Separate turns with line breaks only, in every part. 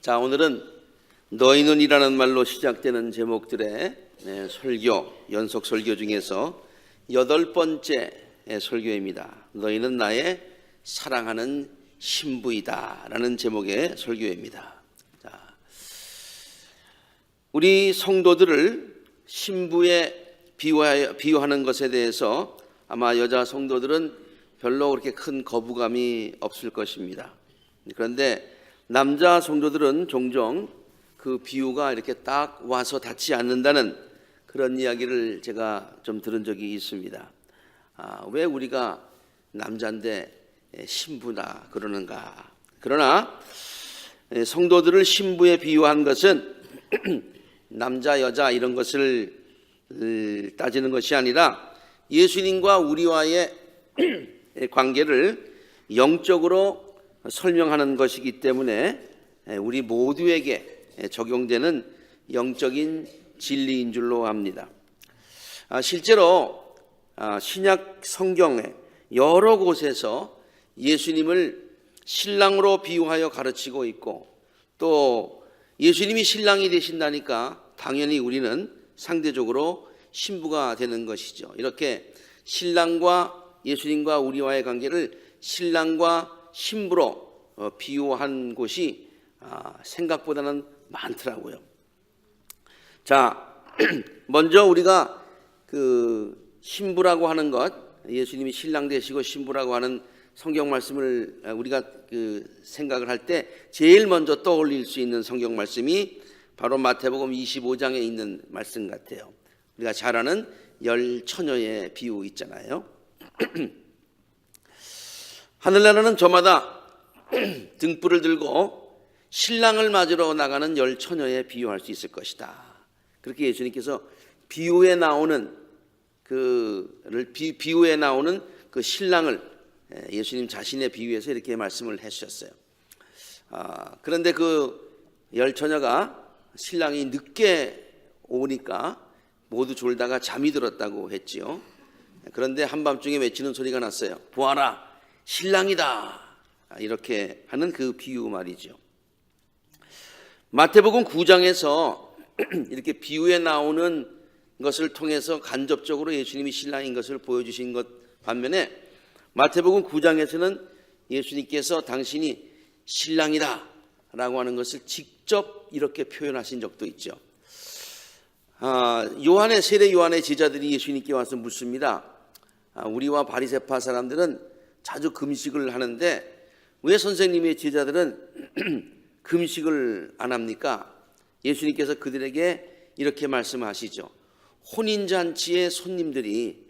자, 오늘은 너희는이라는 말로 시작되는 제목들의 설교, 연속 설교 중에서 8번째 설교입니다. 너희는 나의 사랑하는 신부이다 라는 제목의 설교입니다. 자, 우리 성도들을 신부에 비유하는 것에 대해서 아마 여자 성도들은 별로 그렇게 큰 거부감이 없을 것입니다. 그런데 남자 성도들은 종종 그 비유가 이렇게 딱 와서 닿지 않는다는 그런 이야기를 제가 좀 들은 적이 있습니다. 왜 우리가 남자인데 신부다 그러는가. 그러나 성도들을 신부에 비유한 것은 남자 여자 이런 것을 따지는 것이 아니라 예수님과 우리와의 관계를 영적으로 설명하는 것이기 때문에 우리 모두에게 적용되는 영적인 진리인 줄로 압니다. 실제로 신약 성경의 여러 곳에서 예수님을 신랑으로 비유하여 가르치고 있고, 또 예수님이 신랑이 되신다니까 당연히 우리는 상대적으로 신부가 되는 것이죠. 이렇게 신랑과 예수님과 우리와의 관계를 신랑과 신부로 비유한 곳이 생각보다는 많더라고요. 자, 먼저 우리가 그 신부라고 하는 것, 예수님이 신랑 되시고 신부라고 하는 성경 말씀을 우리가 생각을 할 때 제일 먼저 떠올릴 수 있는 성경 말씀이 바로 마태복음 25장에 있는 말씀 같아요. 우리가 잘 아는 열 처녀의 비유 있잖아요. 하늘나라는 저마다 등불을 들고 신랑을 맞으러 나가는 열 처녀에 비유할 수 있을 것이다. 그렇게 예수님께서 비유에 나오는 비유에 나오는 그 신랑을 예수님 자신의 비유에서 이렇게 말씀을 해주셨어요. 그런데 그 열 처녀가 신랑이 늦게 오니까 모두 졸다가 잠이 들었다고 했지요. 그런데 한밤중에 외치는 소리가 났어요. 보아라, 신랑이다. 이렇게 하는 그 비유 말이죠. 마태복음 9장에서 이렇게 비유에 나오는 것을 통해서 간접적으로 예수님이 신랑인 것을 보여주신 것 반면에 마태복음 9장에서는 예수님께서 당신이 신랑이다 라고 하는 것을 직접 이렇게 표현하신 적도 있죠. 세례 요한의 제자들이 예수님께 와서 묻습니다. 우리와 바리새파 사람들은 자주 금식을 하는데 왜 선생님의 제자들은 금식을 안 합니까? 예수님께서 그들에게 이렇게 말씀하시죠. 혼인잔치의 손님들이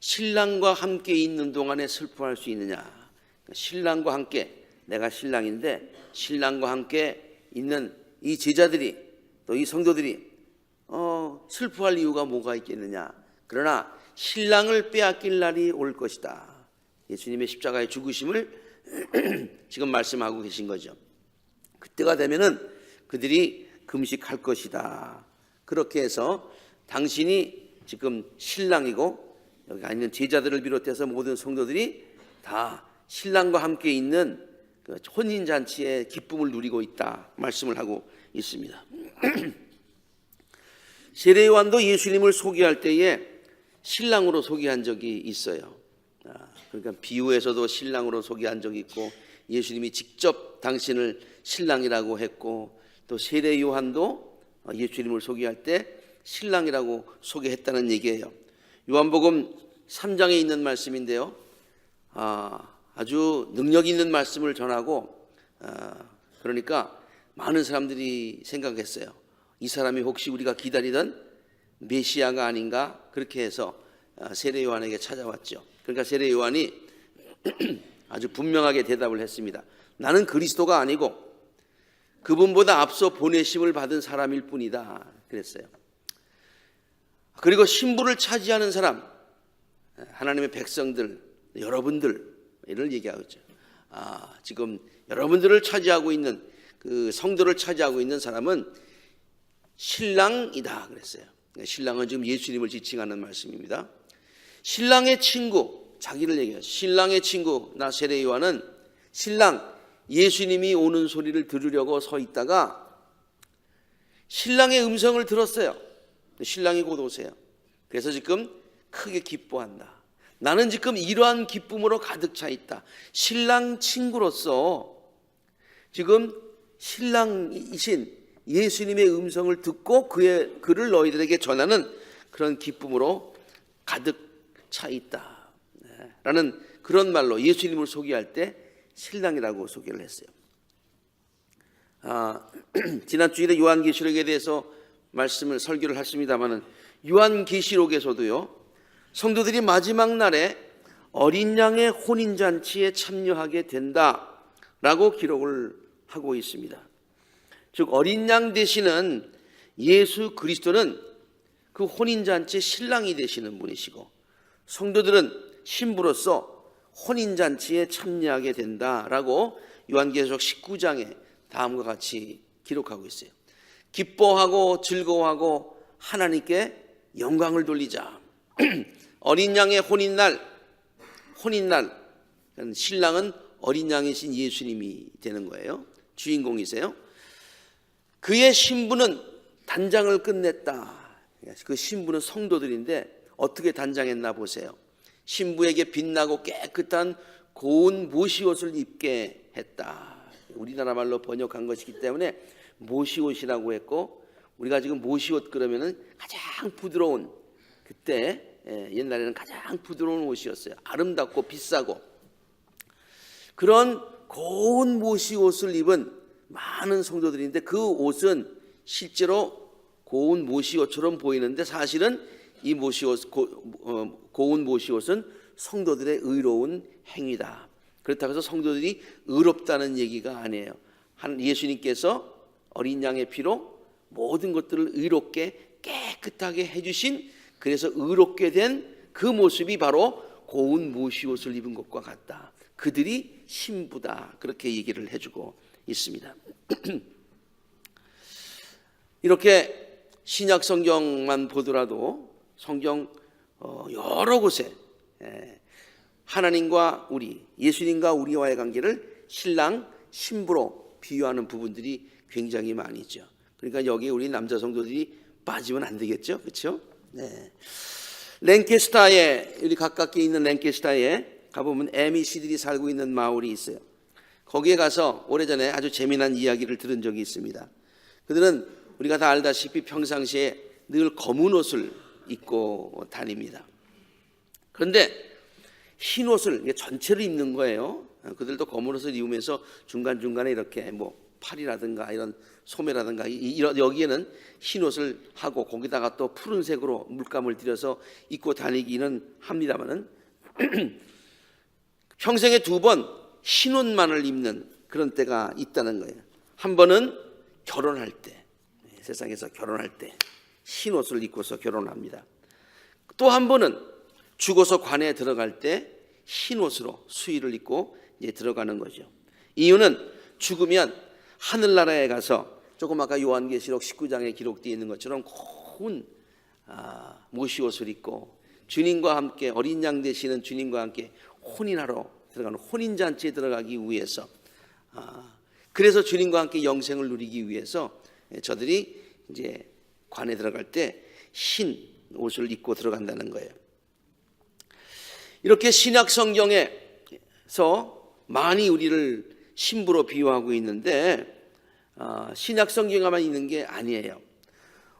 신랑과 함께 있는 동안에 슬퍼할 수 있느냐? 신랑과 함께, 내가 신랑인데 신랑과 함께 있는 이 제자들이, 또 이 성도들이 슬퍼할 이유가 뭐가 있겠느냐? 그러나 신랑을 빼앗길 날이 올 것이다. 예수님의 십자가의 죽으심을 지금 말씀하고 계신 거죠. 그때가 되면은 그들이 금식할 것이다. 그렇게 해서 당신이 지금 신랑이고 여기 있는 제자들을 비롯해서 모든 성도들이 다 신랑과 함께 있는 그 혼인잔치의 기쁨을 누리고 있다 말씀을 하고 있습니다. 세례 요한도 예수님을 소개할 때에 신랑으로 소개한 적이 있어요. 그러니까 비유에서도 신랑으로 소개한 적이 있고, 예수님이 직접 당신을 신랑이라고 했고, 또 세례 요한도 예수님을 소개할 때 신랑이라고 소개했다는 얘기예요. 요한복음 3장에 있는 말씀인데요. 아주 능력 있는 말씀을 전하고, 그러니까 많은 사람들이 생각했어요. 이 사람이 혹시 우리가 기다리던 메시아가 아닌가? 그렇게 해서 세례 요한에게 찾아왔죠. 그러니까 세례 요한이 아주 분명하게 대답을 했습니다. 나는 그리스도가 아니고 그분보다 앞서 보내심을 받은 사람일 뿐이다 그랬어요. 그리고 신부를 차지하는 사람, 하나님의 백성들, 여러분들을 얘기하고 있죠. 지금 여러분들을 차지하고 있는, 그 성도를 차지하고 있는 사람은 신랑이다 그랬어요. 신랑은 지금 예수님을 지칭하는 말씀입니다. 신랑의 친구, 자기를 얘기해요. 신랑의 친구 나 세례 요한은 신랑 예수님이 오는 소리를 들으려고 서 있다가 신랑의 음성을 들었어요. 신랑이 곧 오세요. 그래서 지금 크게 기뻐한다. 나는 지금 이러한 기쁨으로 가득 차 있다. 신랑 친구로서 지금 신랑이신 예수님의 음성을 듣고 그를 너희들에게 전하는 그런 기쁨으로 가득 차 있다 라는 그런 말로 예수님을 소개할 때 신랑이라고 소개를 했어요. 지난 주일에 요한계시록에 대해서 설교를 했습니다마는 요한계시록에서도요, 성도들이 마지막 날에 어린 양의 혼인잔치에 참여하게 된다라고 기록을 하고 있습니다. 즉 어린 양 되시는 예수 그리스도는 그 혼인잔치의 신랑이 되시는 분이시고, 성도들은 신부로서 혼인잔치에 참여하게 된다라고 요한계시록 19장에 다음과 같이 기록하고 있어요. 기뻐하고 즐거워하고 하나님께 영광을 돌리자. 어린 양의 혼인날, 신랑은 어린 양이신 예수님이 되는 거예요. 주인공이세요. 그의 신부는 단장을 끝냈다. 그 신부는 성도들인데 어떻게 단장했나 보세요. 신부에게 빛나고 깨끗한 고운 모시옷을 입게 했다. 우리나라 말로 번역한 것이기 때문에 모시옷이라고 했고, 우리가 지금 모시옷 그러면은 가장 부드러운, 그때 옛날에는 가장 부드러운 옷이었어요. 아름답고 비싸고. 그런 고운 모시옷을 입은 많은 성도들인데 그 옷은 실제로 고운 모시옷처럼 보이는데 사실은 이 고운 모시옷은 성도들의 의로운 행위다. 그렇다고 해서 성도들이 의롭다는 얘기가 아니에요. 예수님께서 어린 양의 피로 모든 것들을 의롭게 깨끗하게 해주신, 그래서 의롭게 된 그 모습이 바로 고운 모시옷을 입은 것과 같다. 그들이 신부다. 그렇게 얘기를 해주고 있습니다. 이렇게 신약 성경만 보더라도 성경 여러 곳에 하나님과 예수님과 우리와의 관계를 신랑, 신부로 비유하는 부분들이 굉장히 많이 있죠. 그러니까 여기 우리 남자 성도들이 빠지면 안 되겠죠, 그렇죠? 네. 랭캐스터에, 우리 가깝게 있는 랭캐스터에 가보면 에미시들이 살고 있는 마을이 있어요. 거기에 가서 오래전에 아주 재미난 이야기를 들은 적이 있습니다. 그들은 우리가 다 알다시피 평상시에 늘 검은 옷을 입고 다닙니다. 그런데 흰 옷을 전체를 입는 거예요. 그들도 검은 옷을 입으면서 중간중간에 이렇게 팔이라든가 이런 소매라든가 여기에는 흰 옷을 하고 거기다가 또 푸른색으로 물감을 들여서 입고 다니기는 합니다만은 평생에 2번 흰 옷만을 입는 그런 때가 있다는 거예요. 한 번은 결혼할 때, 세상에서 결혼할 때 흰 옷을 입고서 결혼합니다. 또 한 번은 죽어서 관에 들어갈 때 흰 옷으로 수의를 입고 이제 들어가는 거죠. 이유는 죽으면 하늘나라에 가서 조금 아까 요한계시록 19장에 기록되어 있는 것처럼 고운 모시옷을 입고 주님과 함께, 어린 양 되시는 주님과 함께 혼인하러 들어가는 혼인잔치에 들어가기 위해서, 그래서 주님과 함께 영생을 누리기 위해서 저들이 이제 관에 들어갈 때 흰 옷을 입고 들어간다는 거예요. 이렇게 신약 성경에서 많이 우리를 신부로 비유하고 있는데 신약 성경에만 있는 게 아니에요.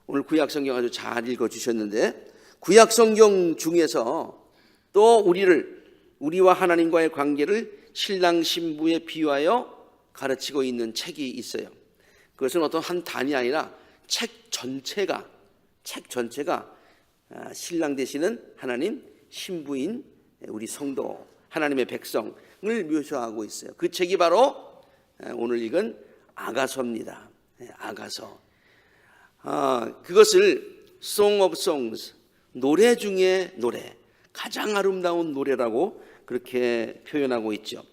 오늘 구약 성경 아주 잘 읽어주셨는데 구약 성경 중에서 또 우리와 하나님과의 관계를 신랑 신부에 비유하여 가르치고 있는 책이 있어요. 그것은 어떤 한 단이 아니라 책 전체가 신랑 되시는 하나님, 신부인 우리 성도, 하나님의 백성을 묘사하고 있어요. 그 책이 바로 오늘 읽은 아가서입니다. 아가서. 그것을 Song of Songs, 노래 중에 노래, 가장 아름다운 노래라고 그렇게 표현하고 있죠.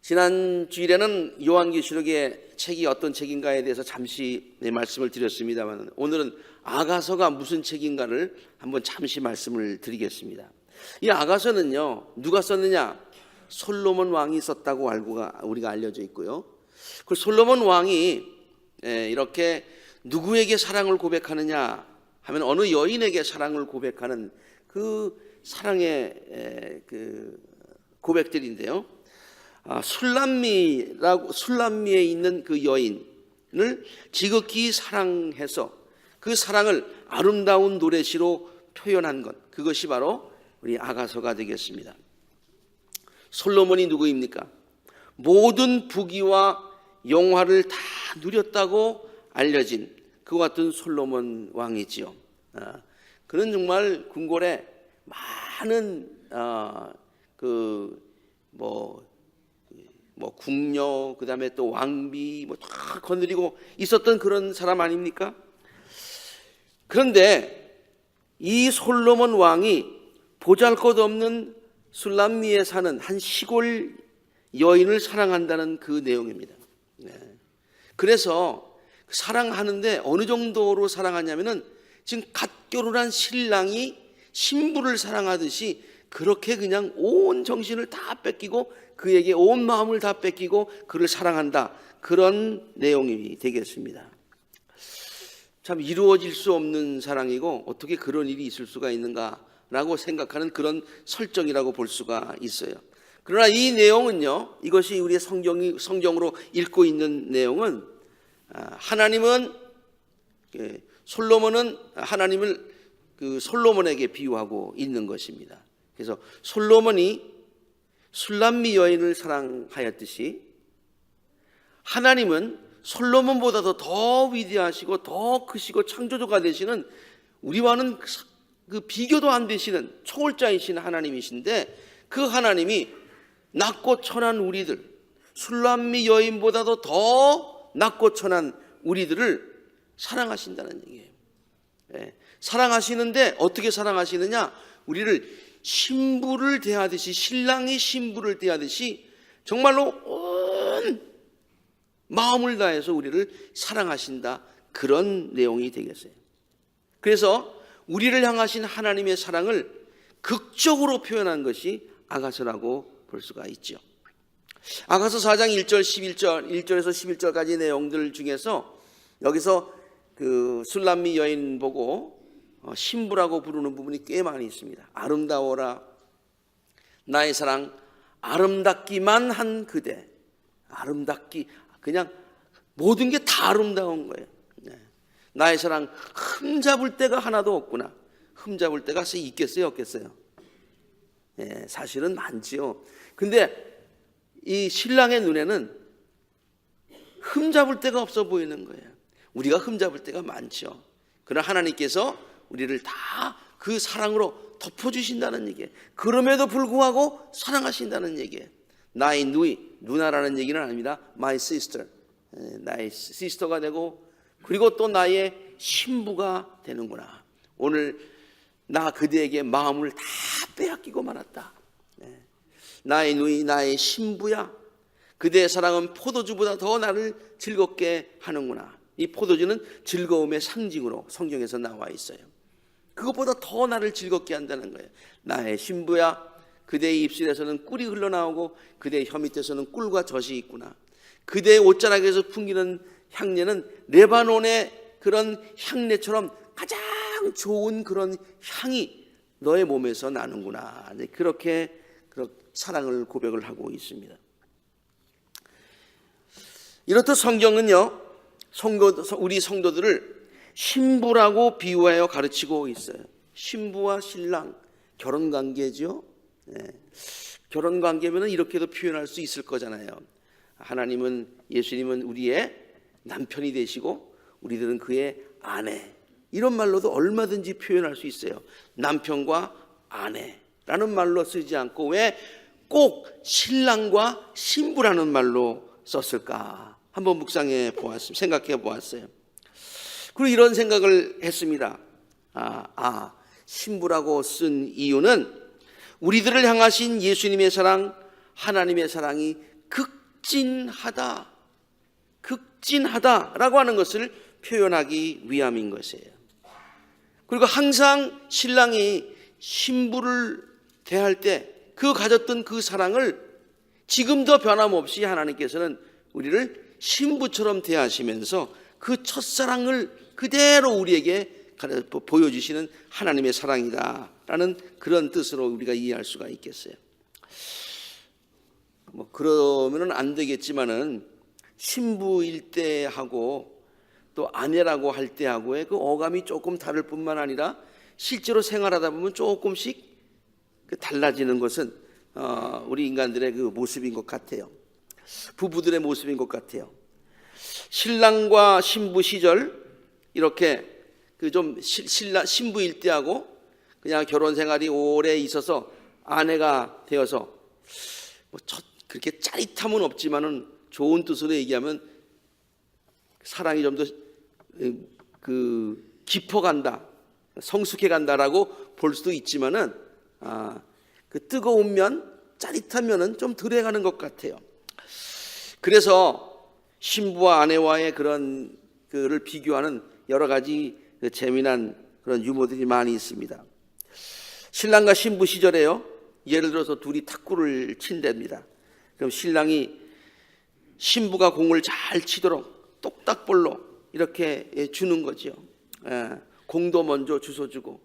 지난 주일에는 요한계시록의 책이 어떤 책인가에 대해서 잠시 말씀을 드렸습니다만 오늘은 아가서가 무슨 책인가를 한번 잠시 말씀을 드리겠습니다. 이 아가서는요, 누가 썼느냐? 솔로몬 왕이 있었다고 우리가 알려져 있고요. 그 솔로몬 왕이 이렇게 누구에게 사랑을 고백하느냐 하면 어느 여인에게 사랑을 고백하는 그 사랑의 그 고백들인데요. 술람미에 있는 그 여인을 지극히 사랑해서 그 사랑을 아름다운 노래시로 표현한 것, 그것이 바로 우리 아가서가 되겠습니다. 솔로몬이 누구입니까? 모든 부귀와 영화를 다 누렸다고 알려진 그와 같은 솔로몬 왕이지요. 그는 정말 궁궐에 많은 궁녀, 그 다음에 또 왕비 다 거느리고 있었던 그런 사람 아닙니까? 그런데 이 솔로몬 왕이 보잘것없는 술람미에 사는 한 시골 여인을 사랑한다는 그 내용입니다. 그래서 사랑하는데 어느 정도로 사랑하냐면은 지금 갓 결혼한 신랑이 신부를 사랑하듯이 그렇게 그냥 온 정신을 다 뺏기고 그에게 온 마음을 다 뺏기고 그를 사랑한다, 그런 내용이 되겠습니다. 참 이루어질 수 없는 사랑이고 어떻게 그런 일이 있을 수가 있는가라고 생각하는 그런 설정이라고 볼 수가 있어요. 그러나 이 내용은요, 이것이 우리의 성경으로 읽고 있는 내용은 하나님은 솔로몬은 하나님을 그 솔로몬에게 비유하고 있는 것입니다. 그래서 솔로몬이 술람미 여인을 사랑하였듯이 하나님은 솔로몬보다도 더 위대하시고 더 크시고 창조주가 되시는 우리와는 그 비교도 안 되시는 초월자이신 하나님이신데 그 하나님이 낮고 천한 우리들, 술람미 여인보다도 더 낮고 천한 우리들을 사랑하신다는 얘기예요. 사랑하시는데 어떻게 사랑하시느냐? 우리를 신부를 대하듯이, 신랑이 신부를 대하듯이 정말로 온 마음을 다해서 우리를 사랑하신다, 그런 내용이 되겠어요. 그래서 우리를 향하신 하나님의 사랑을 극적으로 표현한 것이 아가서라고 볼 수가 있죠. 아가서 4장 1절 1절에서 11절까지 내용들 중에서 여기서 그 술람미 여인 보고 신부라고 부르는 부분이 꽤 많이 있습니다. 아름다워라 나의 사랑, 아름답기만 한 그대. 아름답기, 그냥 모든 게 다 아름다운 거예요. 나의 사랑, 흠잡을 데가 하나도 없구나. 흠잡을 데가 있겠어요, 없겠어요? 사실은 많지요. 근데 이 신랑의 눈에는 흠잡을 데가 없어 보이는 거예요. 우리가 흠잡을 데가 많죠. 그러나 하나님께서 우리를 다 그 사랑으로 덮어주신다는 얘기예요. 그럼에도 불구하고 사랑하신다는 얘기예요. 나의 누나라는 얘기는 아닙니다. My sister, 나의 시스터가 되고 그리고 또 나의 신부가 되는구나. 오늘 나 그대에게 마음을 다 빼앗기고 말았다. 나의 누이, 나의 신부야. 그대의 사랑은 포도주보다 더 나를 즐겁게 하는구나. 이 포도주는 즐거움의 상징으로 성경에서 나와 있어요. 그것보다 더 나를 즐겁게 한다는 거예요. 나의 신부야. 그대의 입술에서는 꿀이 흘러나오고 그대의 혀 밑에서는 꿀과 젖이 있구나. 그대의 옷자락에서 풍기는 향내는 레바논의 그런 향내처럼 가장 좋은 그런 향이 너의 몸에서 나는구나. 그렇게 사랑을 고백을 하고 있습니다. 이렇듯 성경은요, 우리 성도들을 신부라고 비유하여 가르치고 있어요. 신부와 신랑, 결혼관계죠. 결혼관계면 이렇게도 표현할 수 있을 거잖아요. 하나님은, 예수님은 우리의 남편이 되시고 우리들은 그의 아내, 이런 말로도 얼마든지 표현할 수 있어요. 남편과 아내라는 말로 쓰지 않고 왜 꼭 신랑과 신부라는 말로 썼을까? 한번 묵상해 보았습니다. 생각해 보았어요. 그리고 이런 생각을 했습니다. 신부라고 쓴 이유는 우리들을 향하신 예수님의 사랑, 하나님의 사랑이 극진하다라고 하는 것을 표현하기 위함인 것이에요. 그리고 항상 신랑이 신부를 대할 때 그 가졌던 그 사랑을 지금도 변함없이 하나님께서는 우리를 신부처럼 대하시면서 그 첫사랑을 그대로 우리에게 보여주시는 하나님의 사랑이다라는 그런 뜻으로 우리가 이해할 수가 있겠어요. 뭐 그러면은 안 되겠지만은 신부일 때하고 또 아내라고 할 때하고의 그 어감이 조금 다를 뿐만 아니라 실제로 생활하다 보면 조금씩 달라지는 것은 우리 인간들의 그 모습인 것 같아요. 부부들의 모습인 것 같아요. 신랑과 신부 시절 이렇게 그 좀 신부일 때하고 그냥 결혼 생활이 오래 있어서 아내가 되어서 뭐 그렇게 짜릿함은 없지만은 좋은 뜻으로 얘기하면 사랑이 좀 더 깊어간다, 성숙해간다라고 볼 수도 있지만은 그 뜨거운 면, 짜릿한 면은 좀 덜해가는 것 같아요. 그래서 신부와 아내와의 그런 그를 비교하는 여러 가지 재미난 그런 유머들이 많이 있습니다. 신랑과 신부 시절에요, 예를 들어서 둘이 탁구를 친답니다. 그럼 신랑이 신부가 공을 잘 치도록 똑딱볼로 이렇게 주는 거죠. 공도 먼저 주워주고,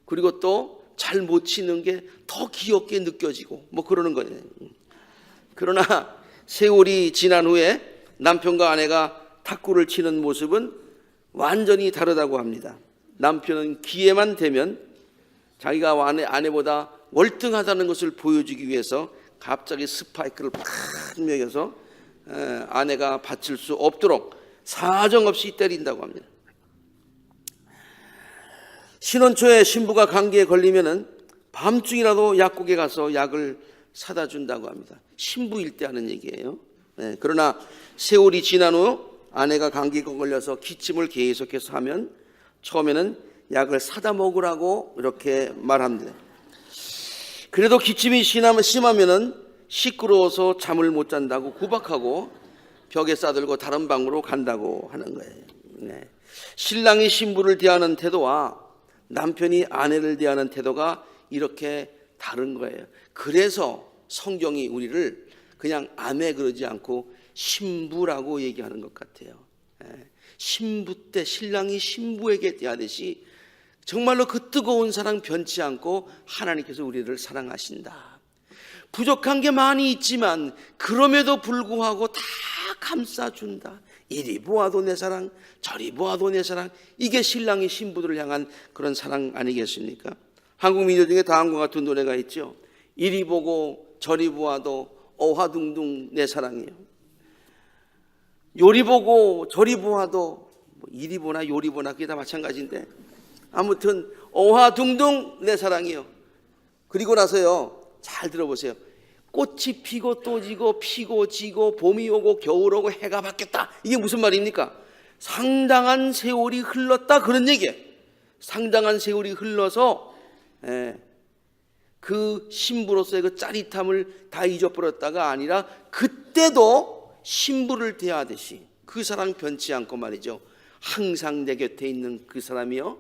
그리고 또 잘 못 치는 게 더 귀엽게 느껴지고 뭐 그러는 거예요. 그러나 세월이 지난 후에 남편과 아내가 탁구를 치는 모습은 완전히 다르다고 합니다. 남편은 기회만 되면 자기가 아내보다 월등하다는 것을 보여주기 위해서 갑자기 스파이크를 팍 매겨서 아내가 받칠 수 없도록 사정없이 때린다고 합니다. 신혼 초에 신부가 감기에 걸리면은 밤중이라도 약국에 가서 약을 사다 준다고 합니다. 신부일 때 하는 얘기예요. 그러나 세월이 지난 후 아내가 감기에 걸려서 기침을 계속해서 하면 처음에는 약을 사다 먹으라고 이렇게 말합니다. 그래도 기침이 심하면은 시끄러워서 잠을 못 잔다고 구박하고 벽에 싸들고 다른 방으로 간다고 하는 거예요. 신랑이 신부를 대하는 태도와 남편이 아내를 대하는 태도가 이렇게 다른 거예요. 그래서 성경이 우리를 그냥 아내 그러지 않고 신부라고 얘기하는 것 같아요. 신부 때 신랑이 신부에게 대하듯이 정말로 그 뜨거운 사랑 변치 않고 하나님께서 우리를 사랑하신다. 부족한 게 많이 있지만 그럼에도 불구하고 다 감싸준다. 이리 보아도 내 사랑, 저리 보아도 내 사랑. 이게 신랑이 신부들을 향한 그런 사랑 아니겠습니까? 한국 민요 중에 다음과 같은 노래가 있죠. 이리 보고 저리 보아도 어화둥둥 내 사랑이요. 요리 보고 저리 보아도 이리 보나 요리 보나 그게 다 마찬가지인데 아무튼 어화둥둥 내 사랑이요. 그리고 나서요, 잘 들어보세요. 꽃이 피고 또 지고 피고 지고 봄이 오고 겨울 오고 해가 바뀌었다. 이게 무슨 말입니까? 상당한 세월이 흘렀다 그런 얘기예요. 상당한 세월이 흘러서 그 신부로서의 그 짜릿함을 다 잊어버렸다가 아니라 그때도 신부를 대하듯이 그 사랑 변치 않고 말이죠. 항상 내 곁에 있는 그 사람이요,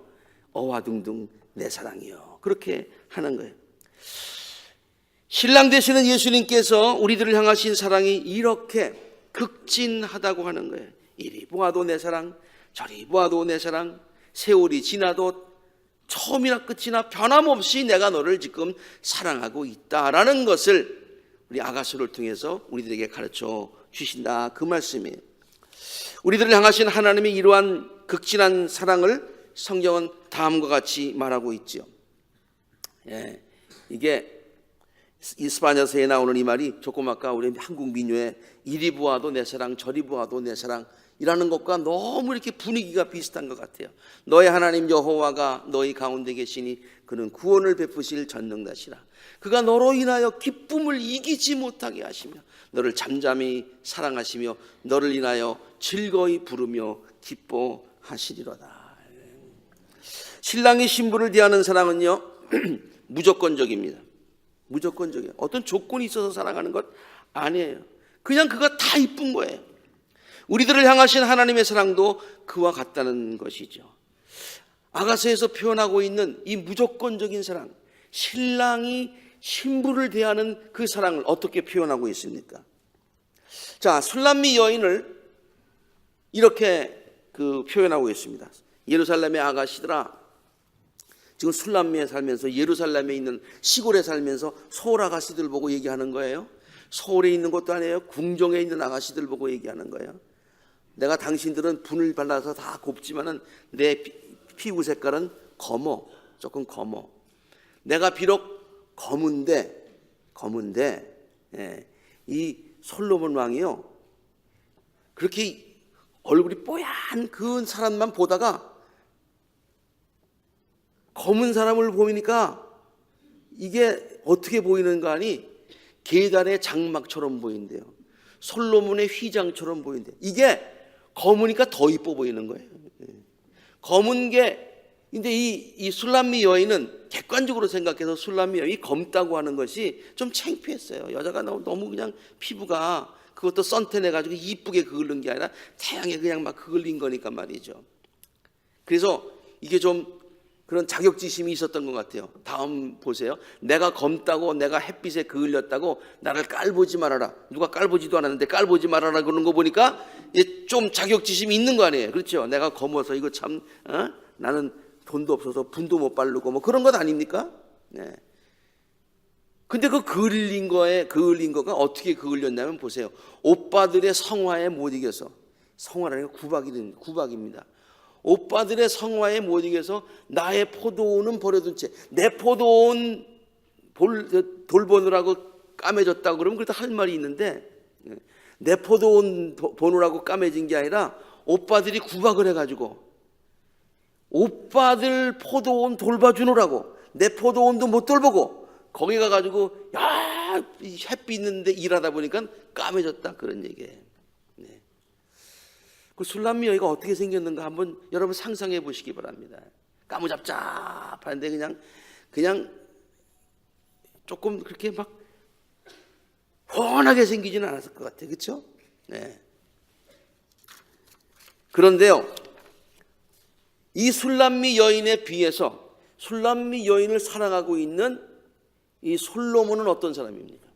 어와둥둥 내 사랑이요. 그렇게 하는 거예요. 신랑 되시는 예수님께서 우리들을 향하신 사랑이 이렇게 극진하다고 하는 거예요. 이리 보아도 내 사랑, 저리 보아도 내 사랑. 세월이 지나도 처음이나 끝이나 변함없이 내가 너를 지금 사랑하고 있다라는 것을 우리 아가서를 통해서 우리들에게 가르쳐 주신다, 그 말씀이에요. 우리들을 향하신 하나님의 이러한 극진한 사랑을 성경은 다음과 같이 말하고 있죠. 이게 이스파냐서에 나오는 이 말이 조금 아까 우리 한국 민요에 이리 보아도 내 사랑 저리 보아도 내 사랑이라는 것과 너무 이렇게 분위기가 비슷한 것 같아요. 너의 하나님 여호와가 너희 가운데 계시니 그는 구원을 베푸실 전능자시라. 그가 너로 인하여 기쁨을 이기지 못하게 하시며 너를 잠잠히 사랑하시며 너를 인하여 즐거이 부르며 기뻐하시리로다. 신랑이 신부를 대하는 사랑은요 무조건적입니다. 무조건적이에요. 어떤 조건이 있어서 사랑하는 것 아니에요. 그냥 그가 다 이쁜 거예요. 우리들을 향하신 하나님의 사랑도 그와 같다는 것이죠. 아가서에서 표현하고 있는 이 무조건적인 사랑, 신랑이 신부를 대하는 그 사랑을 어떻게 표현하고 있습니까? 자, 술람미 여인을 이렇게 표현하고 있습니다. 예루살렘의 아가씨들아, 지금 술람미에 살면서 예루살렘에 있는 시골에 살면서 서울 아가씨들 보고 얘기하는 거예요. 서울에 있는 것도 아니에요. 궁정에 있는 아가씨들 보고 얘기하는 거예요. 내가 당신들은 분을 발라서 다 곱지만은 내 피부 색깔은 검어, 조금 검어. 내가 비록 검은데 이 솔로몬 왕이요, 그렇게 얼굴이 뽀얀 그 사람만 보다가 검은 사람을 보니까 이게 어떻게 보이는가 하니 계단의 장막처럼 보인대요. 솔로몬의 휘장처럼 보인대요. 이게 검으니까 더 이뻐 보이는 거예요. 검은 게, 근데 이 술람미 여인은 객관적으로 생각해서 술람미 여인이 검다고 하는 것이 좀 창피했어요. 여자가 너무 그냥 피부가 그것도 선탠해가지고 이쁘게 그을른 게 아니라 태양에 그냥 막 그을린 거니까 말이죠. 그래서 이게 좀 그런 자격지심이 있었던 것 같아요. 다음 보세요. 내가 검다고, 내가 햇빛에 그을렸다고 나를 깔보지 말아라. 누가 깔보지도 않았는데 깔보지 말아라 그러는 거 보니까 좀 자격지심이 있는 거 아니에요. 그렇죠? 내가 검어서 이거 참 나는 돈도 없어서 분도 못 바르고 뭐 그런 것 아닙니까? 네. 근데 그 그을린 거가 어떻게 그을렸냐면 보세요. 오빠들의 성화에 못 이겨서, 성화라는 게 구박입니다. 오빠들의 성화에 못 이겨서 나의 포도원은 버려둔 채 내 포도원 돌보느라고 까매졌다고 그러면 그래도 할 말이 있는데, 내 포도원 보느라고 까매진 게 아니라 오빠들이 구박을 해가지고 오빠들 포도원 돌봐주느라고 내 포도원도 못 돌보고 거기 가가지고 야 햇빛 있는데 일하다 보니까 까매졌다, 그런 얘기예요. 네. 그 술람미 여인가 어떻게 생겼는가 한번 여러분 상상해 보시기 바랍니다. 까무잡잡한데 그냥 조금 그렇게 막 훤하게 생기지는 않았을 것 같아요. 그렇죠? 네. 그런데요, 이 술람미 여인에 비해서 술람미 여인을 사랑하고 있는 이 솔로몬은 어떤 사람입니까?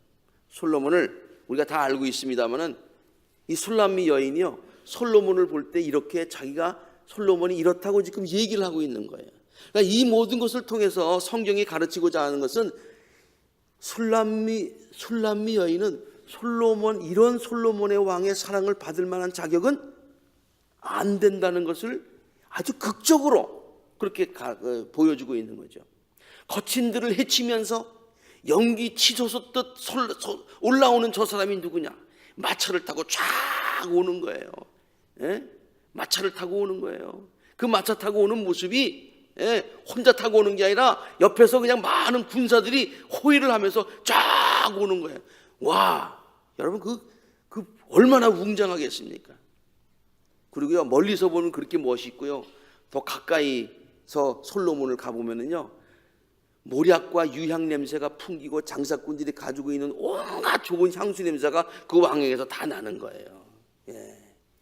솔로몬을 우리가 다 알고 있습니다만은 이 술람미 여인이요, 솔로몬을 볼 때 이렇게 자기가 솔로몬이 이렇다고 지금 얘기를 하고 있는 거예요. 그러니까 이 모든 것을 통해서 성경이 가르치고자 하는 것은 술람미 여인은 이런 솔로몬의 왕의 사랑을 받을 만한 자격은 안 된다는 것을 아주 극적으로 그렇게 보여주고 있는 거죠. 거친들을 해치면서 연기 치솟았듯 올라오는 저 사람이 누구냐? 마차를 타고 쫙 오는 거예요. 예? 마차를 타고 오는 거예요. 그 마차 타고 오는 모습이 혼자 타고 오는 게 아니라 옆에서 그냥 많은 군사들이 호위를 하면서 쫙 오는 거예요. 와, 여러분 그 얼마나 웅장하겠습니까? 그리고요, 멀리서 보면 그렇게 멋있고요, 더 가까이서 솔로몬을 가보면은요, 모략과 유향 냄새가 풍기고 장사꾼들이 가지고 있는 온갖 좋은 향수 냄새가 그 왕에게서 다 나는 거예요. 예.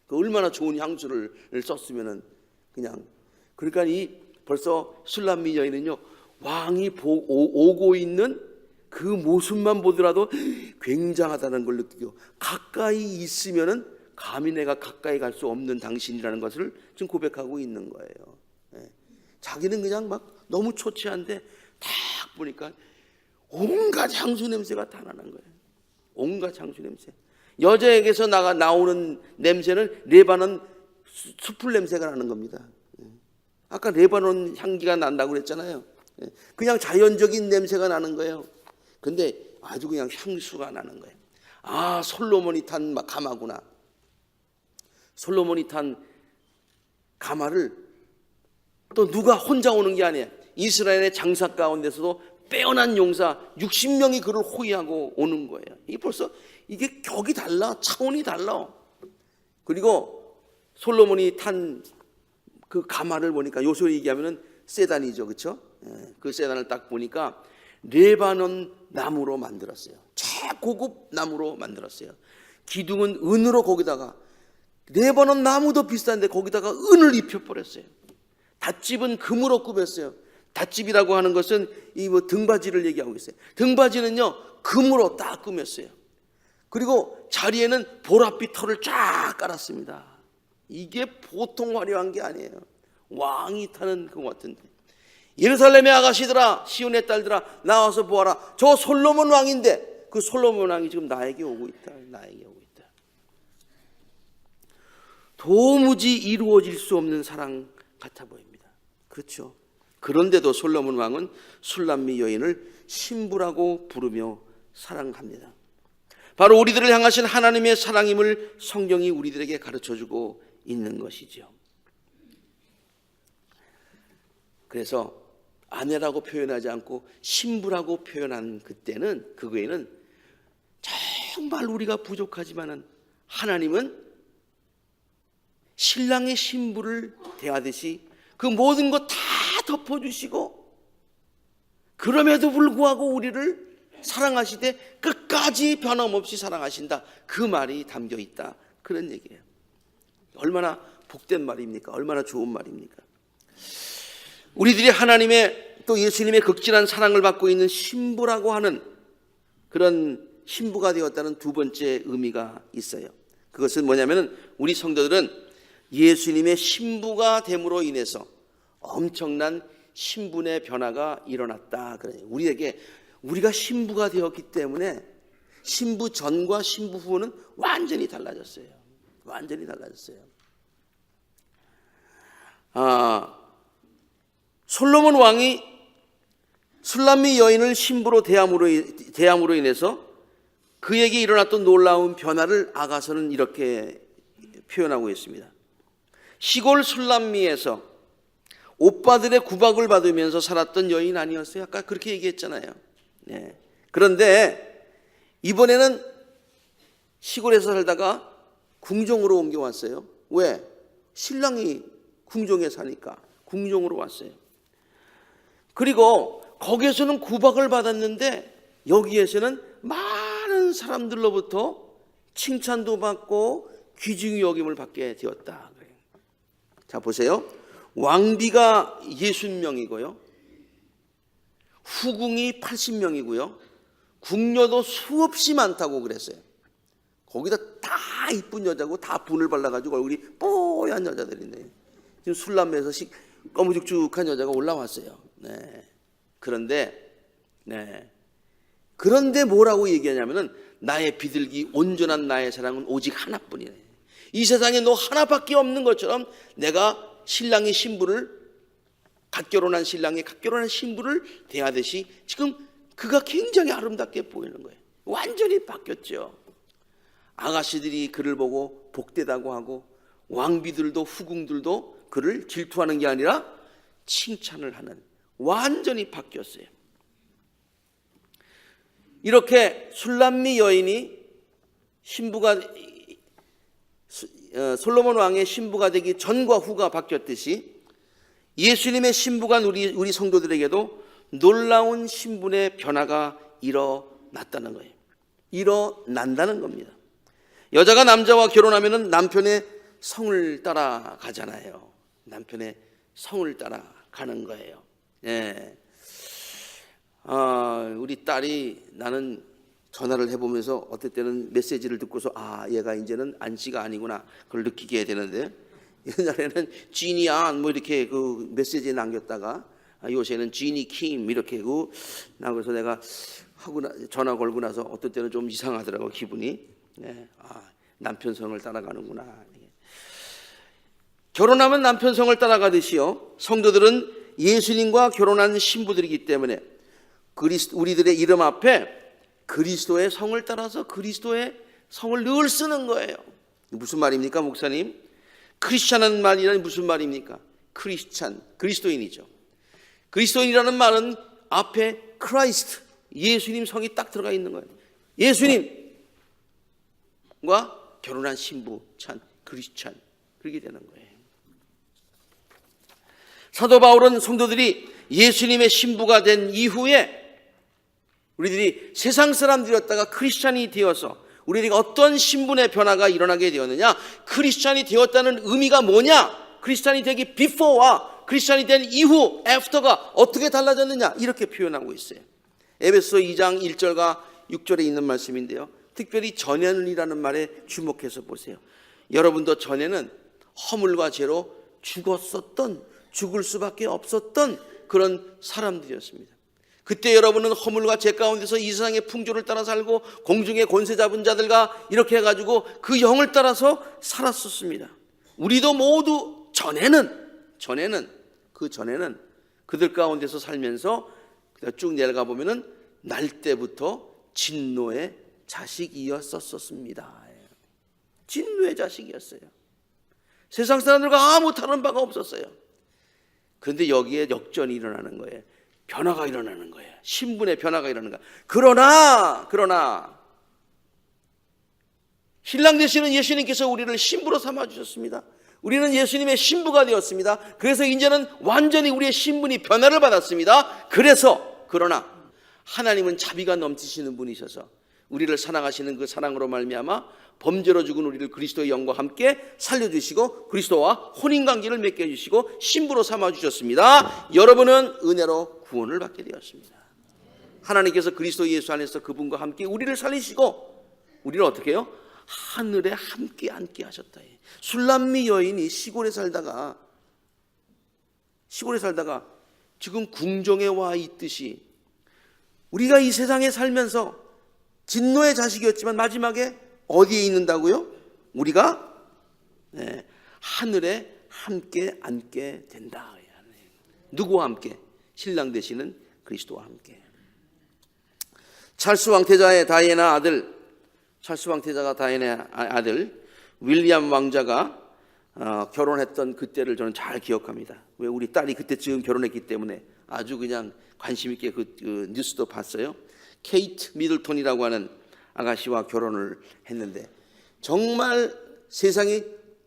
그 얼마나 좋은 향수를 썼으면은 그러니까 벌써 술람미 여인은요, 왕이 오고 있는 그 모습만 보더라도 굉장하다는 걸 느끼고 가까이 있으면은 감히 내가 가까이 갈 수 없는 당신이라는 것을 지금 고백하고 있는 거예요. 예. 자기는 그냥 막 너무 초췌한데 딱 보니까 온갖 향수 냄새가 다 나는 거예요. 온갖 향수 냄새. 여자에게서 나오는 냄새는 레바논 수풀 냄새가 나는 겁니다. 아까 레바논 향기가 난다고 그랬잖아요. 그냥 자연적인 냄새가 나는 거예요. 근데 아주 그냥 향수가 나는 거예요. 아, 솔로몬이 탄 가마구나. 솔로몬이 탄 가마를 또 누가 혼자 오는 게 아니에요. 이스라엘의 장사 가운데서도 빼어난 용사 60명이 그를 호위하고 오는 거예요. 이게 벌써 이게 격이 달라, 차원이 달라. 그리고 솔로몬이 탄 그 가마를 보니까 요소리 얘기하면은 세단이죠, 그렇죠? 그 세단을 딱 보니까 레바논 나무로 만들었어요. 최고급 나무로 만들었어요. 기둥은 은으로, 거기다가 레바논 나무도 비싼데 거기다가 은을 입혀버렸어요. 닷집은 금으로 꾸몄어요. 닷집이라고 하는 것은 이 등받이를 얘기하고 있어요. 등받이는요 금으로 딱 꾸몄어요. 그리고 자리에는 보랏빛 털을 쫙 깔았습니다. 이게 보통 화려한 게 아니에요. 왕이 타는 것 같은데. 예루살렘의 아가씨들아, 시온의 딸들아, 나와서 보아라. 저 솔로몬 왕인데 그 솔로몬 왕이 지금 나에게 오고 있다. 나에게 오고 있다. 도무지 이루어질 수 없는 사랑 같아 보입니다. 그렇죠. 그런데도 솔로몬 왕은 술람미 여인을 신부라고 부르며 사랑합니다. 바로 우리들을 향하신 하나님의 사랑임을 성경이 우리들에게 가르쳐주고 있는 것이죠. 그래서 아내라고 표현하지 않고 신부라고 표현한 그때는, 그거에는 정말 우리가 부족하지만은 하나님은 신랑의 신부를 대하듯이 그 모든 것 다 덮어주시고, 그럼에도 불구하고 우리를 사랑하시되 끝까지 변함없이 사랑하신다. 그 말이 담겨 있다. 그런 얘기예요. 얼마나 복된 말입니까? 얼마나 좋은 말입니까? 우리들이 하나님의 또 예수님의 극진한 사랑을 받고 있는 신부라고 하는 그런 신부가 되었다는 두 번째 의미가 있어요. 그것은 뭐냐면은 우리 성도들은 예수님의 신부가 됨으로 인해서 엄청난 신분의 변화가 일어났다. 그래요. 우리가 신부가 되었기 때문에 신부 전과 신부 후는 완전히 달라졌어요. 완전히 달라졌어요. 솔로몬 왕이 술람미 여인을 신부로 대함으로 인해서 그에게 일어났던 놀라운 변화를 아가서는 이렇게 표현하고 있습니다. 시골 술람미에서 오빠들의 구박을 받으면서 살았던 여인 아니었어요? 아까 그렇게 얘기했잖아요. 네. 그런데 이번에는 시골에서 살다가 궁정으로 옮겨왔어요. 왜? 신랑이 궁정에 사니까 궁정으로 왔어요. 그리고 거기에서는 구박을 받았는데 여기에서는 많은 사람들로부터 칭찬도 받고 귀중히 여김을 받게 되었다. 자, 보세요. 왕비가 60명이고요. 후궁이 80명이고요. 궁녀도 수없이 많다고 그랬어요. 거기다 다 이쁜 여자고 다 분을 발라가지고 얼굴이 뽀얀 여자들인데 지금 술람에서 꺼무죽죽한 여자가 올라왔어요. 네. 그런데 뭐라고 얘기하냐면은 나의 비둘기 온전한 나의 사랑은 오직 하나뿐이네. 이 세상에 너 하나밖에 없는 것처럼 내가 신랑의 신부를 갓결혼한 신랑의 갓결혼한 신부를 대하듯이 지금 그가 굉장히 아름답게 보이는 거예요. 완전히 바뀌었죠. 아가씨들이 그를 보고 복되다고 하고 왕비들도 후궁들도 그를 질투하는 게 아니라 칭찬을 하는, 완전히 바뀌었어요. 이렇게 술람미 여인이 솔로몬 왕의 신부가 되기 전과 후가 바뀌었듯이 예수님의 신부가 우리 성도들에게도 놀라운 신분의 변화가 일어났다는 거예요. 일어난다는 겁니다. 여자가 남자와 결혼하면 남편의 성을 따라가잖아요. 남편의 성을 따라가는 거예요. 예. 우리 딸이 나는 전화를 해보면서 어떨 때는 메시지를 듣고서 얘가 이제는 안씨가 아니구나 그걸 느끼게 되는데, 옛날에는 지니안 뭐 이렇게 그 메시지 남겼다가 요새는 지니 킴 이렇게 나그래서 내가 전화 걸고 나서 어떨 때는 좀 이상하더라고 기분이. 네. 남편 성을 따라가는구나. 결혼하면 남편 성을 따라가듯이요, 성도들은 예수님과 결혼한 신부들이기 때문에 우리들의 이름 앞에 그리스도의 성을 따라서 그리스도의 성을 늘 쓰는 거예요. 무슨 말입니까, 목사님? 크리스찬은 말이란 무슨 말입니까? 크리스찬, 그리스도인이죠. 그리스도인이라는 말은 앞에 크라이스트, 예수님 성이 딱 들어가 있는 거예요. 예수님과 결혼한 신부, 크리스찬, 그렇게 되는 거예요. 사도 바울은 성도들이 예수님의 신부가 된 이후에 우리들이 세상 사람들이었다가 크리스찬이 되어서 우리들이 어떤 신분의 변화가 일어나게 되었느냐, 크리스찬이 되었다는 의미가 뭐냐, 크리스찬이 되기 비포와 크리스찬이 된 이후 애프터가 어떻게 달라졌느냐 이렇게 표현하고 있어요. 에베소 2장 1절과 6절에 있는 말씀인데요, 특별히 전에는이라는 말에 주목해서 보세요. 여러분도 전에는 허물과 죄로 죽었었던, 죽을 수밖에 없었던 그런 사람들이었습니다. 그때 여러분은 허물과 죄 가운데서 이 세상의 풍조를 따라 살고 공중의 권세 잡은 자들과 이렇게 해가지고 그 영을 따라서 살았었습니다. 우리도 모두 전에는 그들 가운데서 살면서 쭉 내려가 보면은 날 때부터 진노의 자식이었었습니다. 진노의 자식이었어요. 세상 사람들과 아무 다른 바가 없었어요. 그런데 여기에 역전이 일어나는 거예요. 변화가 일어나는 거예요. 신분의 변화가 일어나는 거예요. 그러나 신랑 되시는 예수님께서 우리를 신부로 삼아주셨습니다. 우리는 예수님의 신부가 되었습니다. 그래서 이제는 완전히 우리의 신분이 변화를 받았습니다. 그러나 하나님은 자비가 넘치시는 분이셔서 우리를 사랑하시는 그 사랑으로 말미암아 범죄로 죽은 우리를 그리스도의 영과 함께 살려주시고 그리스도와 혼인관계를 맺게 해주시고 신부로 삼아주셨습니다. 여러분은 은혜로 구원을 받게 되었습니다. 하나님께서 그리스도 예수 안에서 그분과 함께 우리를 살리시고 우리를 어떻게 해요? 하늘에 함께 앉게 하셨다. 술람미 여인이 시골에 살다가 지금 궁정에 와 있듯이 우리가 이 세상에 살면서 진노의 자식이었지만 마지막에 어디에 있는다고요? 우리가 하늘에 함께 앉게 된다. 누구와 함께? 신랑 되시는 그리스도와 함께. 찰스 왕태자가 다이애나의 아들 윌리엄 왕자가 결혼했던 그때를 저는 잘 기억합니다. 왜 우리 딸이 그때쯤 결혼했기 때문에 아주 그냥 관심 있게 그 뉴스도 봤어요. 케이트 미들턴이라고 하는 아가씨와 결혼을 했는데 정말 세상이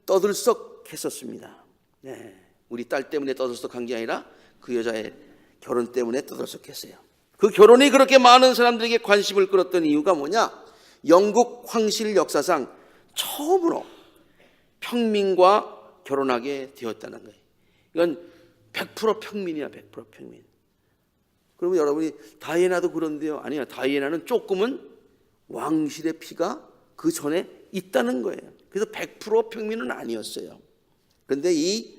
떠들썩했었습니다. 우리 딸 때문에 떠들썩한 게 아니라 그 여자의 결혼 때문에 떠들썩했어요. 그 결혼이 그렇게 많은 사람들에게 관심을 끌었던 이유가 뭐냐? 영국 황실 역사상 처음으로 평민과 결혼하게 되었다는 거예요. 이건 100% 평민이야. 100% 평민. 그러면 여러분이 다이애나도 그런데요. 아니야. 다이애나는 조금은 왕실의 피가 그 전에 있다는 거예요. 그래서 100% 평민은 아니었어요. 그런데 이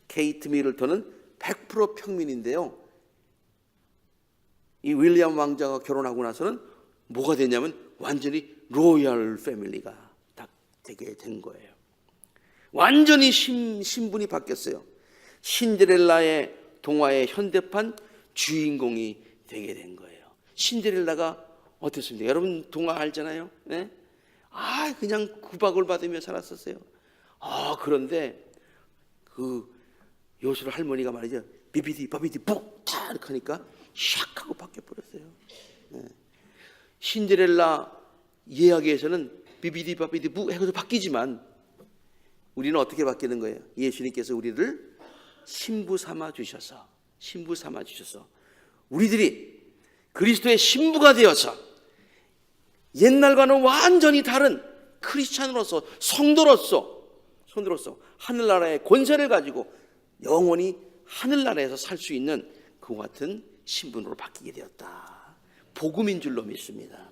케이트 미들턴은 100% 평민인데요. 이 윌리엄 왕자가 결혼하고 나서는 뭐가 됐냐면 완전히 로얄 패밀리가 딱 되게 된 거예요. 완전히 신분이 바뀌었어요. 신데렐라의 동화의 현대판 주인공이 되게 된 거예요. 신데렐라가 어땠습니까? 여러분 동화 알잖아요. 네? 그냥 구박을 받으며 살았었어요. 그런데 그 요술 할머니가 말이죠. 비비디 바비디 북다 이렇게 하니까 샥 하고 바뀌어 버렸어요. 네. 신데렐라 이야기에서는 비비디 바비디 북 해서 바뀌지만 우리는 어떻게 바뀌는 거예요? 예수님께서 우리를 신부 삼아 주셔서 우리들이 그리스도의 신부가 되어서 옛날과는 완전히 다른 크리스찬으로서 성도로서 하늘나라의 권세를 가지고 영원히 하늘나라에서 살 수 있는 그와 같은 신분으로 바뀌게 되었다. 복음인 줄로 믿습니다.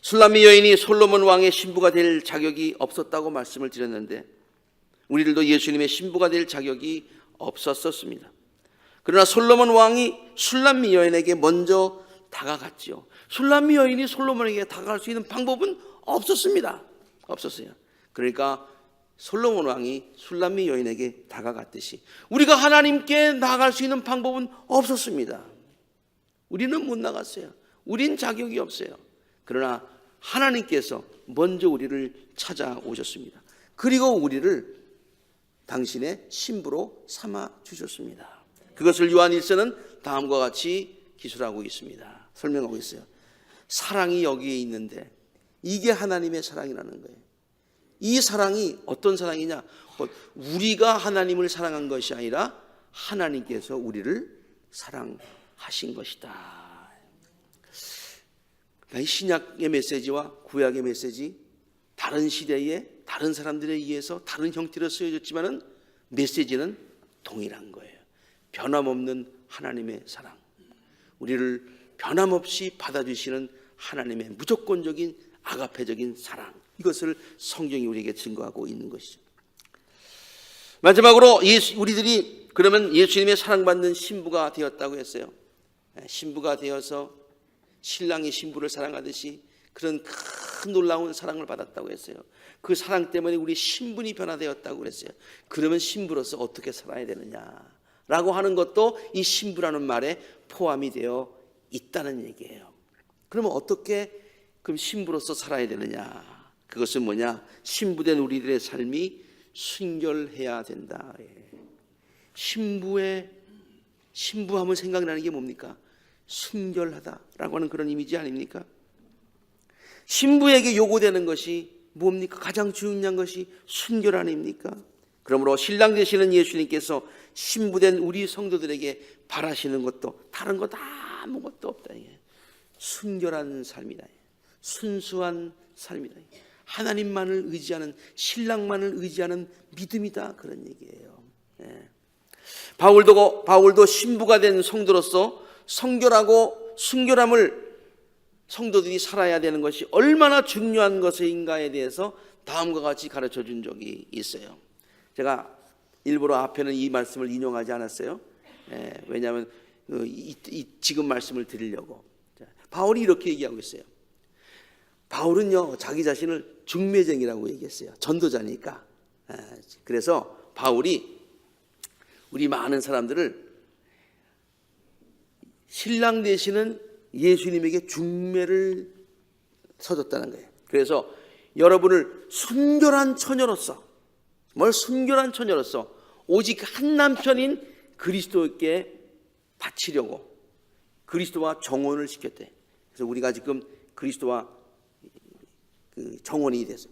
술람미 여인이 솔로몬 왕의 신부가 될 자격이 없었다고 말씀을 드렸는데 우리들도 예수님의 신부가 될 자격이 없었습니다. 그러나 솔로몬 왕이 술람미 여인에게 먼저 다가갔죠. 술람미 여인이 솔로몬에게 다가갈 수 있는 방법은 없었습니다. 없었어요. 그러니까 솔로몬 왕이 술람미 여인에게 다가갔듯이 우리가 하나님께 나아갈 수 있는 방법은 없었습니다. 우리는 못 나갔어요. 우린 자격이 없어요. 그러나 하나님께서 먼저 우리를 찾아오셨습니다. 그리고 우리를 당신의 신부로 삼아 주셨습니다. 그것을 요한 1서는 다음과 같이 기술하고 있습니다. 설명하고 있어요. 사랑이 여기에 있는데 이게 하나님의 사랑이라는 거예요. 이 사랑이 어떤 사랑이냐? 우리가 하나님을 사랑한 것이 아니라 하나님께서 우리를 사랑하신 것이다. 그러니까 신약의 메시지와 구약의 메시지, 다른 시대에 다른 사람들에 의해서 다른 형태로 쓰여졌지만은 메시지는 동일한 거예요. 변함없는 하나님의 사랑, 우리를 변함없이 받아주시는 하나님의 무조건적인 아가페적인 사랑, 이것을 성경이 우리에게 증거하고 있는 것이죠. 마지막으로 우리들이 그러면 예수님의 사랑받는 신부가 되었다고 했어요. 신부가 되어서 신랑이 신부를 사랑하듯이 그런 큰 놀라운 사랑을 받았다고 했어요. 그 사랑 때문에 우리 신분이 변화되었다고 그랬어요. 그러면 신부로서 어떻게 살아야 되느냐라고 하는 것도 이 신부라는 말에 포함이 되어 있다는 얘기예요. 그러면 어떻게 그럼 신부로서 살아야 되느냐? 그것은 뭐냐? 신부된 우리들의 삶이 순결해야 된다. 신부하면 생각나는 게 뭡니까? 순결하다라고 하는 그런 이미지 아닙니까? 신부에게 요구되는 것이 뭡니까? 가장 중요한 것이 순결 아닙니까? 그러므로 신랑 되시는 예수님께서 신부된 우리 성도들에게 바라시는 것도 다른 것 아무것도 없다. 순결한 삶이다. 순수한 삶이다. 하나님만을 의지하는, 신랑만을 의지하는 믿음이다, 그런 얘기예요. 바울도 신부가 된 성도로서 성결하고 순결함을 성도들이 살아야 되는 것이 얼마나 중요한 것인가에 대해서 다음과 같이 가르쳐 준 적이 있어요. 제가 일부러 앞에는 이 말씀을 인용하지 않았어요. 왜냐하면 지금 말씀을 드리려고. 바울이 이렇게 얘기하고 있어요. 바울은요, 자기 자신을 중매쟁이라고 얘기했어요. 전도자니까. 그래서 바울이 우리 많은 사람들을 신랑 되시는 예수님에게 중매를 서줬다는 거예요. 그래서 여러분을 순결한 처녀로서, 순결한 처녀로서 오직 한 남편인 그리스도께 바치려고 그리스도와 정혼을 시켰대. 그래서 우리가 지금 그리스도와 정혼이 돼서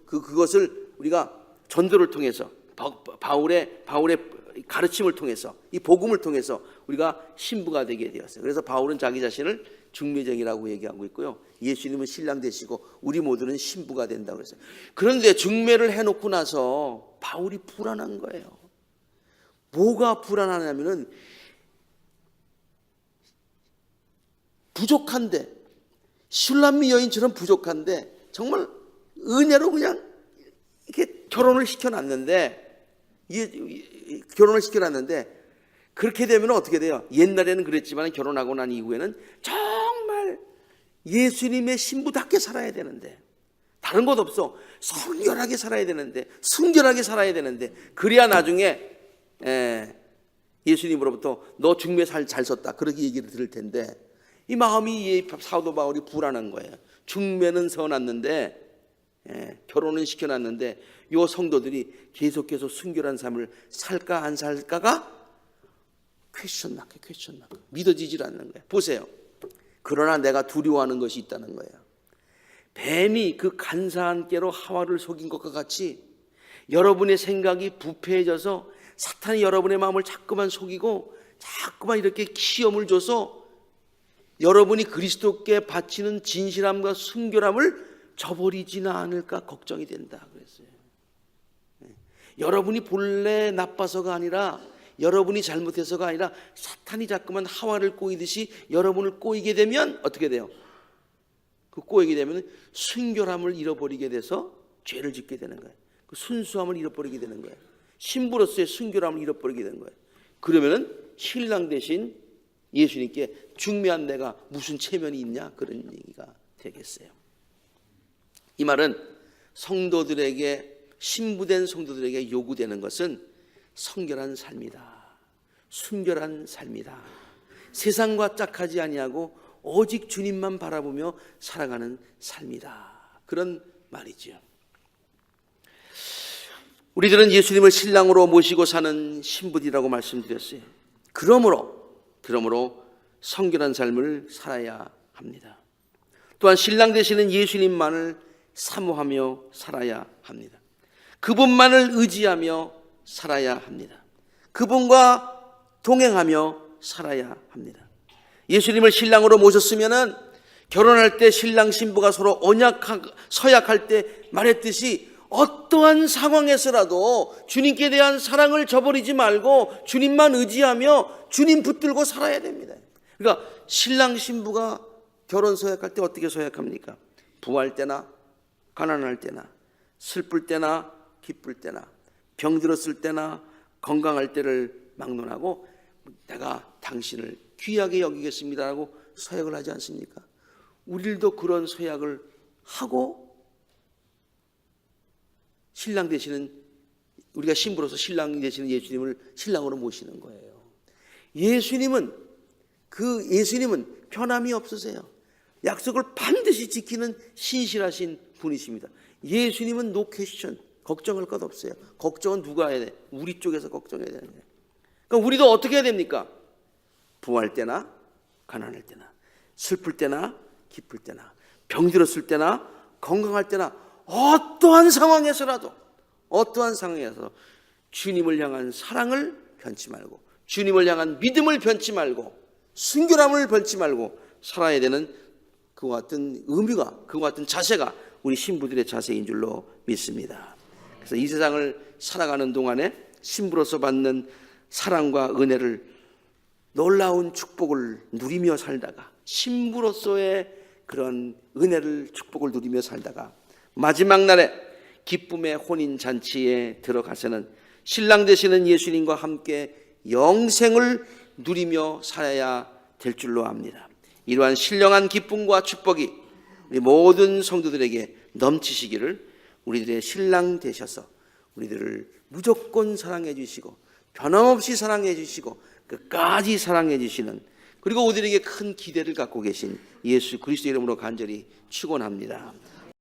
그것을 우리가 전도를 통해서 바울의 가르침을 통해서 이 복음을 통해서 우리가 신부가 되게 되었어요. 그래서 바울은 자기 자신을 중매쟁이라고 얘기하고 있고요. 예수님은 신랑 되시고 우리 모두는 신부가 된다고 했어요. 그런데 중매를 해놓고 나서 바울이 불안한 거예요. 뭐가 불안하냐면은 부족한데, 슐람미 여인처럼 부족한데 정말 은혜로 그냥 이렇게 결혼을 시켜놨는데 그렇게 되면 어떻게 돼요? 옛날에는 그랬지만 결혼하고 난 이후에는 정말 예수님의 신부답게 살아야 되는데, 다른 것 없어, 성결하게 살아야 되는데, 순결하게 살아야 되는데, 그래야 나중에 예수님으로부터 너 중매 잘 썼다 그렇게 얘기를 들을 텐데, 이 마음이 사도 바울이 불안한 거예요. 중매는 서놨는데 결혼은 시켜놨는데 요 성도들이 계속해서 순결한 삶을 살까 안 살까가 퀘스천 마크 믿어지질 않는 거예요. 보세요. 그러나 내가 두려워하는 것이 있다는 거예요. 뱀이 그 간사한 깨로 하와를 속인 것과 같이 여러분의 생각이 부패해져서 사탄이 여러분의 마음을 자꾸만 속이고 자꾸만 이렇게 시험을 줘서 여러분이 그리스도께 바치는 진실함과 순결함을 저버리지는 않을까 걱정이 된다 그랬어요. 여러분이 본래 나빠서가 아니라, 여러분이 잘못해서가 아니라 사탄이 자꾸만 하와를 꼬이듯이 여러분을 꼬이게 되면 어떻게 돼요? 그 꼬이게 되면 순결함을 잃어버리게 돼서 죄를 짓게 되는 거예요. 그 순수함을 잃어버리게 되는 거예요. 신부로서의 순결함을 잃어버리게 되는 거예요. 그러면은 신랑 대신 예수님께 중매한 내가 무슨 체면이 있냐, 그런 얘기가 되겠어요. 이 말은 성도들에게, 신부된 성도들에게 요구되는 것은 성결한 삶이다, 순결한 삶이다, 세상과 짝하지 아니하고 오직 주님만 바라보며 살아가는 삶이다, 그런 말이죠. 우리들은 예수님을 신랑으로 모시고 사는 신부들이라고 말씀드렸어요. 그러므로 성결한 삶을 살아야 합니다. 또한 신랑 되시는 예수님만을 사모하며 살아야 합니다. 그분만을 의지하며 살아야 합니다. 그분과 동행하며 살아야 합니다. 예수님을 신랑으로 모셨으면은 결혼할 때 신랑 신부가 서로 서약할 때 말했듯이 어떠한 상황에서라도 주님께 대한 사랑을 저버리지 말고 주님만 의지하며 주님 붙들고 살아야 됩니다. 그러니까 신랑 신부가 결혼 서약할 때 어떻게 서약합니까? 부할 때나 가난할 때나 슬플 때나 기쁠 때나 병들었을 때나 건강할 때를 막론하고 내가 당신을 귀하게 여기겠습니다라고 서약을 하지 않습니까? 우리도 그런 서약을 하고 신랑 되시는, 우리가 신부로서 신랑 되시는 예수님을 신랑으로 모시는 거예요. 예수님은 변함이 없으세요. 약속을 반드시 지키는 신실하신 분이십니다. 예수님은 no question, 걱정할 것 없어요. 걱정은 누가 해야 돼? 우리 쪽에서 걱정해야 되는 거예요. 그러니까 우리도 어떻게 해야 됩니까? 부할 때나 가난할 때나 슬플 때나 기쁠 때나 병들었을 때나 건강할 때나 어떠한 상황에서라도 주님을 향한 사랑을 변치 말고 주님을 향한 믿음을 변치 말고 순결함을 변치 말고 살아야 되는 그와 같은 의미가, 그와 같은 자세가 우리 신부들의 자세인 줄로 믿습니다. 그래서 이 세상을 살아가는 동안에 신부로서 받는 사랑과 은혜를, 놀라운 축복을 누리며 살다가, 신부로서의 그런 은혜를, 축복을 누리며 살다가 마지막 날에 기쁨의 혼인잔치에 들어가서는 신랑 되시는 예수님과 함께 영생을 누리며 살아야 될 줄로 압니다. 이러한 신령한 기쁨과 축복이 우리 모든 성도들에게 넘치시기를, 우리들의 신랑 되셔서 우리들을 무조건 사랑해 주시고 변함없이 사랑해 주시고 끝까지 사랑해 주시는, 그리고 우리들에게 큰 기대를 갖고 계신 예수 그리스도 이름으로 간절히 축원합니다.